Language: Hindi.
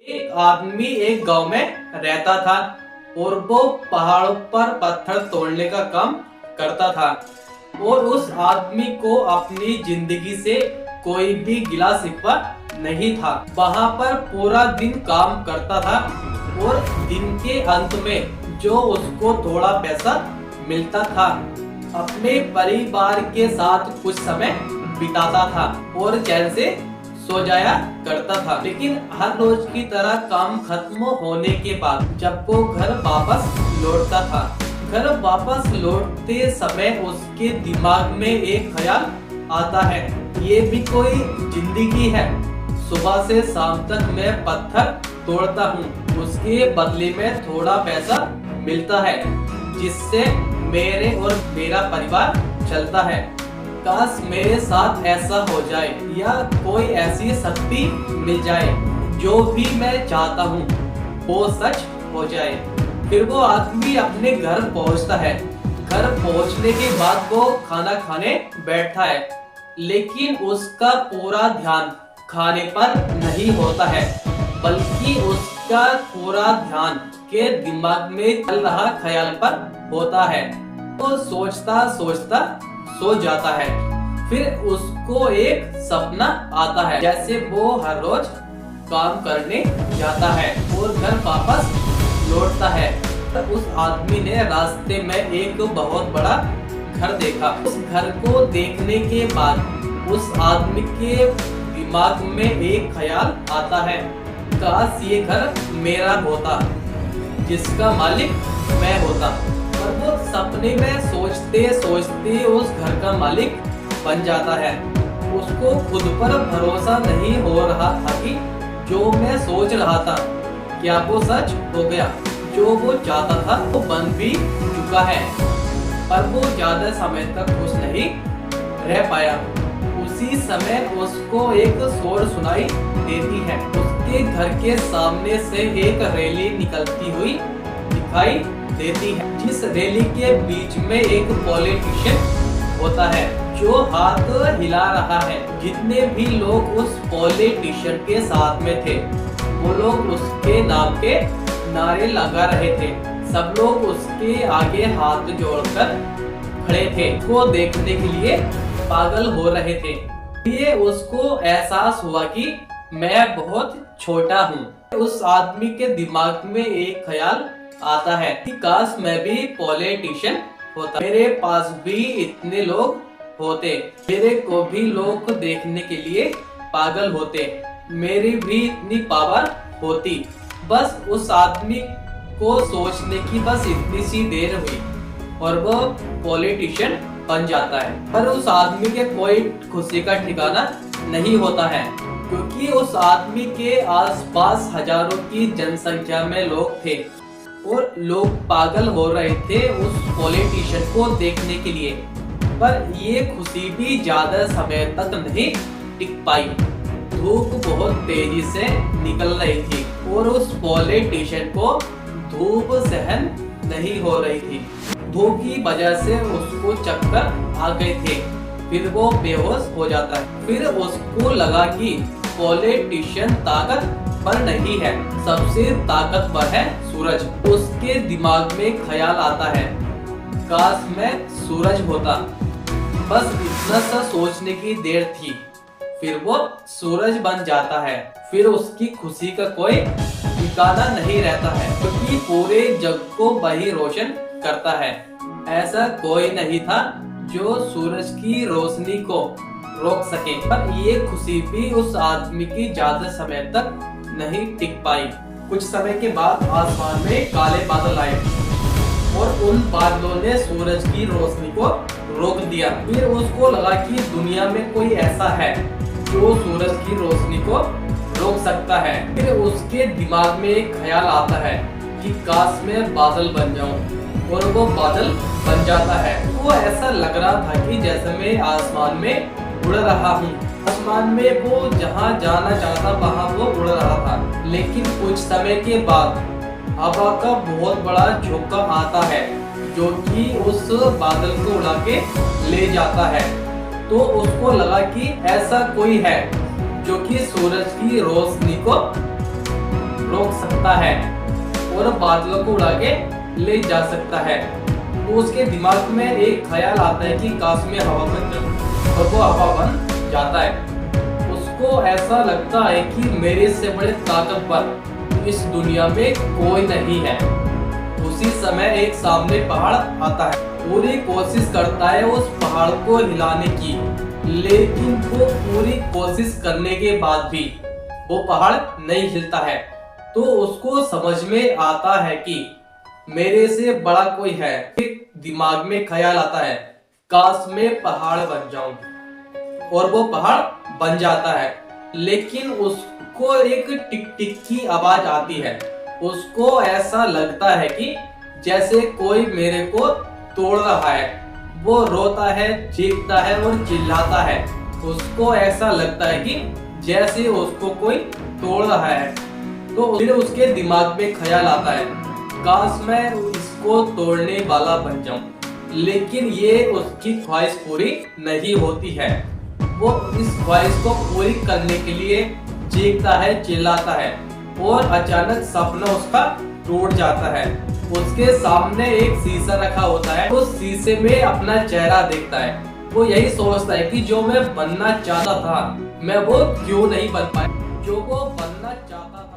एक आदमी एक गांव में रहता था और वो पहाड़ों पर पत्थर तोड़ने का काम करता था। और उस आदमी को अपनी जिंदगी से कोई भी गिला शिकवा नहीं था। वहाँ पर पूरा दिन काम करता था और दिन के अंत में जो उसको थोड़ा पैसा मिलता था अपने परिवार के साथ कुछ समय बिताता था और चैन से सो जाया करता था। लेकिन हर रोज की तरह काम खत्म होने के बाद जब वो घर वापस लौटता था, घर वापस लौटते समय उसके दिमाग में एक ख्याल आता है, ये भी कोई जिंदगी है। सुबह से शाम तक मैं पत्थर तोड़ता हूँ, उसके बदले में थोड़ा पैसा मिलता है जिससे मेरे और मेरा परिवार चलता है। काश मेरे साथ ऐसा हो जाए या कोई ऐसी शक्ति मिल जाए जो भी मैं चाहता हूँ वो सच हो जाए। फिर वो आदमी अपने घर पहुँचता है। घर पहुँचने के बाद वो खाना खाने बैठता है, लेकिन उसका पूरा ध्यान खाने पर नहीं होता है, बल्कि उसका पूरा ध्यान के दिमाग में चल रहा ख्याल पर होता है। वो सोचता सोचता सो जाता है। फिर उसको एक सपना आता है जैसे वो हर रोज काम करने जाता है और घर वापस लौटता है। उस आदमी ने रास्ते में एक बहुत बड़ा घर देखा। उस घर को देखने के बाद उस आदमी के दिमाग में एक ख्याल आता है, काश ये घर मेरा होता, जिसका मालिक मैं होता। और वो सपने में सोचते सोचते उस घर का मालिक बन जाता है। उसको खुद पर भरोसा नहीं हो रहा था कि जो मैं सोच रहा था क्या वो सच हो गया। जो वो चाहता था वो बन भी चुका है, पर वो ज्यादा समय तक खुश नहीं रह पाया। उसी समय उसको एक शोर सुनाई देती है। उसके घर के सामने से एक रैली निकलती हुई दिखाई देती है, जिस रैली के बीच में एक पॉलिटिशियन होता है जो हाथ हिला रहा है। जितने भी लोग उस पॉलिटिशियन के साथ में थे वो लोग उसके नाम के नारे लगा रहे थे। सब लोग उसके आगे हाथ जोड़कर खड़े थे, वो देखने के लिए पागल हो रहे थे। ये उसको एहसास हुआ कि मैं बहुत छोटा हूँ। उस आदमी के दिमाग में एक ख्याल आता है कि काश मैं भी पॉलिटिशियन होता, मेरे पास भी इतने लोग होते, मेरे को भी लोग देखने के लिए पागल होते, मेरी भी इतनी पावर होती। बस उस आदमी को सोचने की बस इतनी सी देर हुई और वो पॉलिटिशियन बन जाता है। पर उस आदमी के कोई खुशी का ठिकाना नहीं होता है, क्योंकि उस आदमी के आसपास हजारों की जनसंख्या में लोग थे और लोग पागल हो रहे थे उस पॉलिटिशियन को देखने के लिए। पर ये खुशी भी ज्यादा समय तक नहीं टिक पाई। धूप बहुत तेजी से निकल रही थी और उस पॉलिटिशियन को धूप सहन नहीं हो रही थी। धूप की वजह से उसको चक्कर आ गए थे। फिर वो बेहोश हो जाता है। फिर उसको लगा कि पॉलिटिशियन ताकतवर नहीं है, सबसे ताकतवर है सूरज। उसके दिमाग में ख्याल आता है, काश मैं सूरज होता। बस इतना सा सोचने की देर थी, फिर वो सूरज बन जाता है। फिर उसकी खुशी का कोई ठिकाना नहीं रहता है, क्योंकि पूरे जग को वही रोशन करता है। ऐसा कोई नहीं था जो सूरज की रोशनी को रोक सके। पर ये खुशी भी उस आदमी की ज्यादा समय तक नहीं टिक पाई। कुछ समय के बाद आसमान में काले बादल आए और उन बादलों ने सूरज की रोशनी को रोक दिया। फिर उसको लगा कि दुनिया में कोई ऐसा है जो सूरज की रोशनी को रोक सकता है। फिर उसके दिमाग में एक ख्याल आता है कि काश मैं बादल बन जाऊं, और वो बादल बन जाता है। वो ऐसा लग रहा था कि जैसे मैं आसमान में उड़ रहा हूँ। आसमान में वो जहाँ जाना चाहता वहाँ वो उड़ रहा था। लेकिन कुछ समय के बाद हवा का बहुत बड़ा झोंका आता है जो कि उस बादल को उड़ा के ले जाता है। तो उसको लगा कि ऐसा कोई है जो कि सूरज की रोशनी को रोक सकता है और बादलों को उड़ा के ले जा सकता है। तो उसके दिमाग में एक ख्याल आता है कि काश मैं हवा बन जाऊं, और वो हवा बन जाता है। उसको ऐसा लगता है कि मेरे से बड़े ताकतवर इस दुनिया में कोई नहीं है। उसी समय एक सामने पहाड़ आता है। पूरी कोशिश करता है उस पहाड़ को हिलाने की, लेकिन वो पूरी कोशिश करने के बाद भी वो पहाड़ नहीं हिलता है। तो उसको समझ में आता है कि मेरे से बड़ा कोई है। फिर दिमाग में ख्याल आता है, काश मैं पहाड़ बन जाऊं, और वो पहाड़ बन जाता है। लेकिन उसको एक टिक टिक की आवाज आती है। उसको ऐसा लगता है कि जैसे कोई मेरे को तोड़ रहा है। वो रोता है, चीखता है और चिल्लाता है। उसको ऐसा लगता है कि जैसे उसको कोई तोड़ रहा है। तो फिर उसके दिमाग में ख्याल आता है, काश मैं इसको तोड़ने वाला बन जाऊं। लेकिन ये उसकी ख्वाहिश पूरी नहीं होती है। वो इस ख्वाहिश को पूरी करने के लिए चीखता है, चिल्लाता है, और अचानक सपना उसका टूट जाता है। उसके सामने एक शीशा रखा होता है। उस शीशे में अपना चेहरा देखता है। वो यही सोचता है कि जो मैं बनना चाहता था, मैं वो क्यों नहीं बन पाया, जो वो बनना चाहता था।